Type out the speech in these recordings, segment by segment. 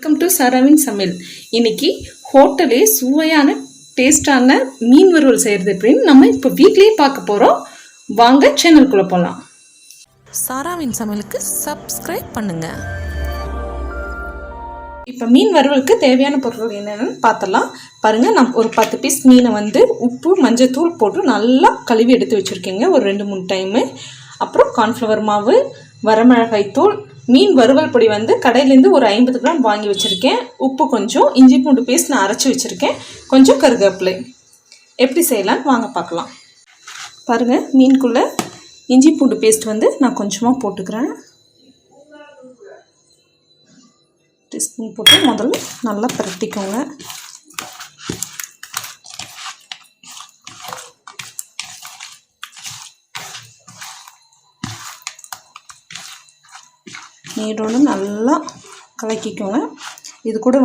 Welcome to சாராவின் சமையல். இன்னைக்கு ஹோட்டலே சுவையான டேஸ்டான மீன் வறுவல் செய்கிறது எப்படின்னு நம்ம இப்போ வீட்லேயே பார்க்க போகிறோம். வாங்க சேனலுக்குள்ளே போகலாம். சாராவின் சமையலுக்கு சப்ஸ்கிரைப் பண்ணுங்க. இப்போ மீன் வறுவலுக்கு தேவையான பொருட்கள் என்னென்னு பார்த்தலாம். பாருங்கள், நான் ஒரு 10 பீஸ் மீனை உப்பு மஞ்சத்தூள் போட்டு நல்லா கழுவி எடுத்து வச்சுருக்கேங்க ஒரு 2-3 டைமு. அப்புறம் கார்ன்ஃப்ளவர் மாவு, வரமிளகாய் தூள், மீன் வறுவல் பொடி கடையிலேருந்து ஒரு 50 கிராம் வாங்கி வச்சுருக்கேன். உப்பு கொஞ்சம், இஞ்சி பூண்டு பேஸ்ட் நான் அரைச்சி வச்சுருக்கேன், கொஞ்சம் கருவேப்பிலை. எப்படி செய்யலான்னு வாங்க பார்க்கலாம். பாருங்கள், மீனுக்குள்ளே இஞ்சி பூண்டு பேஸ்ட் நான் கொஞ்சமாக போட்டுக்கிறேன். டீஸ்பூன் போட்டு முதல்ல நல்லா பரட்டிக்கோங்க. நீரோடு நல்லா கலக்கிக்கோங்க. இது கூட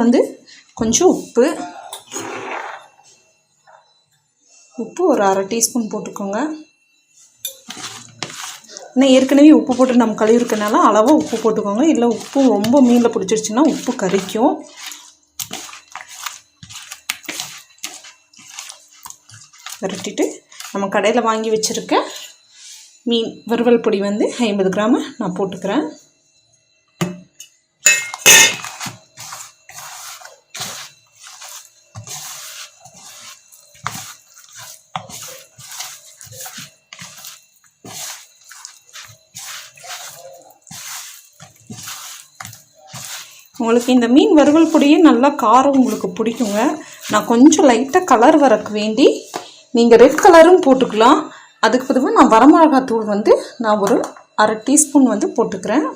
கொஞ்சம் உப்பு ஒரு 1/2 டீஸ்பூன் போட்டுக்கோங்க. ஆனால் ஏற்கனவே உப்பு போட்டு நம்ம கழுவிருக்கனால அளவாக உப்பு போட்டுக்கோங்க. இல்லை உப்பு ரொம்ப மீனில் பிடிச்சிருச்சுன்னா உப்பு கரிக்கும். பரட்டிட்டு நம்ம கடையில் வாங்கி வச்சுருக்க மீன் வறுவல் பொடி 50 கிராம் நான் போட்டுக்கிறேன். உங்களுக்கு இந்த மீன் வறுவல் பொடியே நல்லா காரம் உங்களுக்கு பிடிக்குங்க. நான் கொஞ்சம் லைட்டாக கலர் வரக்கு வேண்டி நீங்கள் ரெட் கலரும் போட்டுக்கலாம். அதுக்கு பதிலாக நான் வரமிளகாய் தூள் நான் ஒரு 1/2 டீஸ்பூன் போட்டுக்கிறேன்.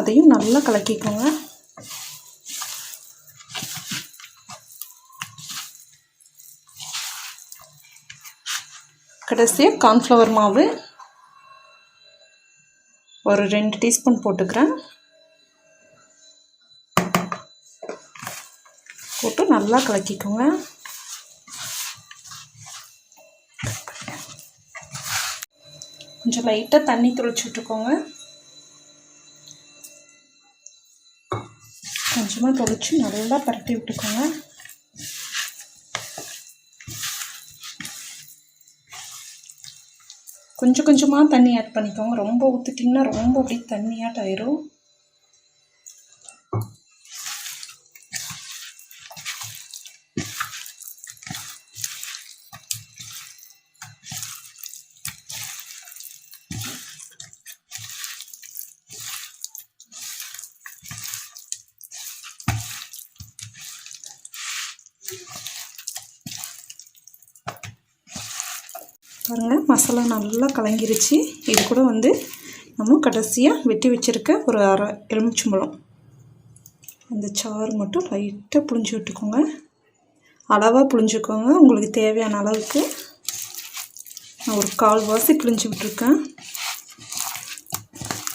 அதையும் நல்லா கலக்கிக்கோங்க. கடைசியாக கார்ன்ஃப்ளவர் மாவு ஒரு 2 டீஸ்பூன் போட்டுக்கிறேன். போட்டு நல்லா கலக்கிக்கோங்க. கொஞ்சம் லைட்டாக தண்ணி தெளிச்சு விட்டுக்கோங்க. கொஞ்சமாக தெளிச்சு நல்லா பரட்டி விட்டுக்கோங்க. கொஞ்சம் கொஞ்சமாக தண்ணி ஆட் பண்ணிக்கோங்க. ரொம்ப ஊற்றிட்டிங்கன்னா ரொம்ப அப்படியே தண்ணியாட்ட ஆயிரும். பாருங்கள், மசாலா நல்லா கலங்கிருச்சு. இது கூட நம்ம கடைசியாக வெட்டி வச்சுருக்க ஒரு 1/2 எலுமிச்சம்பழம் அந்த சாறு மட்டும் லைட்டாக புழிஞ்சு விட்டுக்கோங்க. அளவாக புழிஞ்சுக்கோங்க. உங்களுக்கு தேவையான அளவுக்கு நான் ஒரு 1/4 வாசி புழிஞ்சு விட்டுருக்கேன்.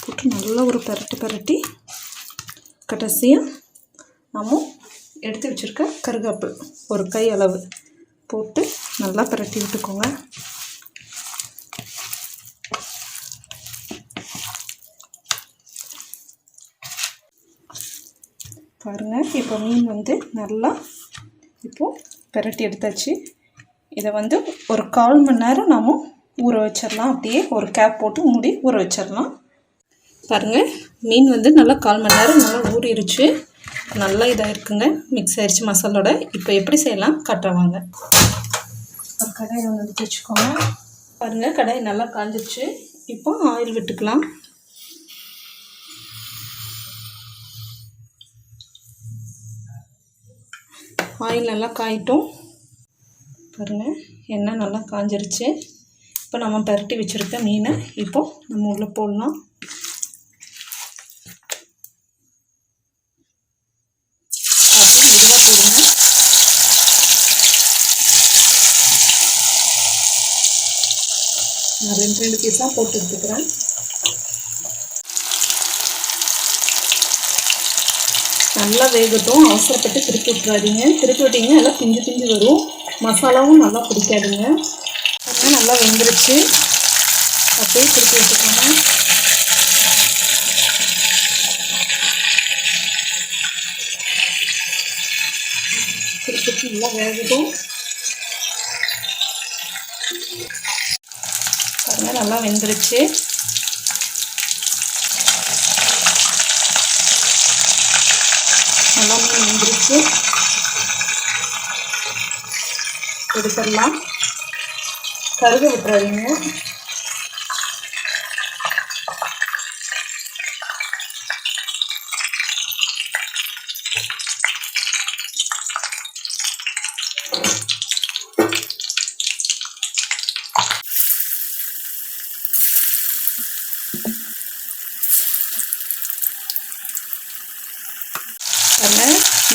போட்டு நல்லா ஒரு பரட்டி கடைசியாக நம்ம எடுத்து வச்சுருக்க கருவேப்பிலை ஒரு கை அளவு போட்டு நல்லா பரட்டி விட்டுக்கோங்க. பாருங்கள், இப்போ மீன் நல்லா இப்போது பரட்டி எடுத்தாச்சு. இதை ஒரு 1/4 மணி நேரம் நாம் ஊற வச்சிடலாம். அப்படியே ஒரு கேப் போட்டு மூடி ஊற வச்சிடலாம். பாருங்கள், மீன் நல்லா 1/4 மணி நேரம் நல்லா ஊறிடுச்சு. நல்லா இதாக இருக்குங்க, மிக்ஸ் ஆயிடுச்சு மசாலோட. இப்போ எப்படி செய்யலாம் காட்டுறவாங்க. ஒரு கடாயை எடுத்து வச்சுக்கோங்க. பாருங்கள், கடாய் நல்லா காஞ்சிடுச்சு. இப்போ ஆயில் விட்டுக்கலாம். ஆயில் நல்லா காயிட்டும். பாருங்கள், எண்ணெய் நல்லா காஞ்சிருச்சு. இப்போ நம்ம பரட்டி வச்சுருக்க மீனை இப்போது நம்ம உள்ளே போடலாம். மெதுவாக போடுங்க. நான் 2 பீஸாக போட்டு எடுத்துக்கிறேன். நல்லா வேகட்டும். அவசரப்பட்டு திருப்பி விட்டுறாதீங்க. திருப்பி விட்டிங்கன்னா எல்லாம் பிஞ்சு வரும். மசாலாவும் நல்லா பிடிக்காதுங்க. நல்லா வெந்துருச்சு. அப்படியே திருப்பி விட்டுக்கோங்க. நல்லா வேகட்டும். பாருங்க நல்லா வெந்துருச்சு. நல்லா மீன் வெந்துருச்சு. எடுத்துடலாம். கருக விட்டுறாதீங்க.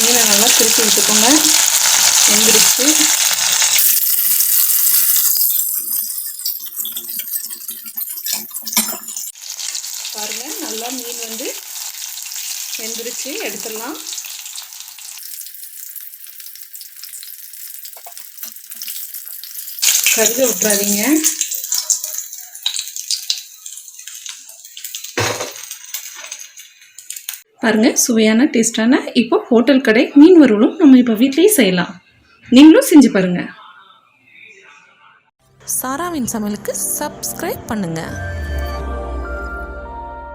மீனை நல்லா திருப்பி விட்டுக்கோங்க. வெந்துருச்சு. பாருங்க நல்லா மீன் வந்து வெந்துருச்சு. எடுத்துடலாம். கருக விட்டுறாதீங்க. பாருங்க சுவையான டேஸ்டான இப்போ ஹோட்டல் கடை மீன் வறுவலும் நம்ம இப்போ வீட்லேயே செய்யலாம். நீங்களும் செஞ்சு பாருங்க. சாராவின் சமையலுக்கு சப்ஸ்கிரைப் பண்ணுங்கள்.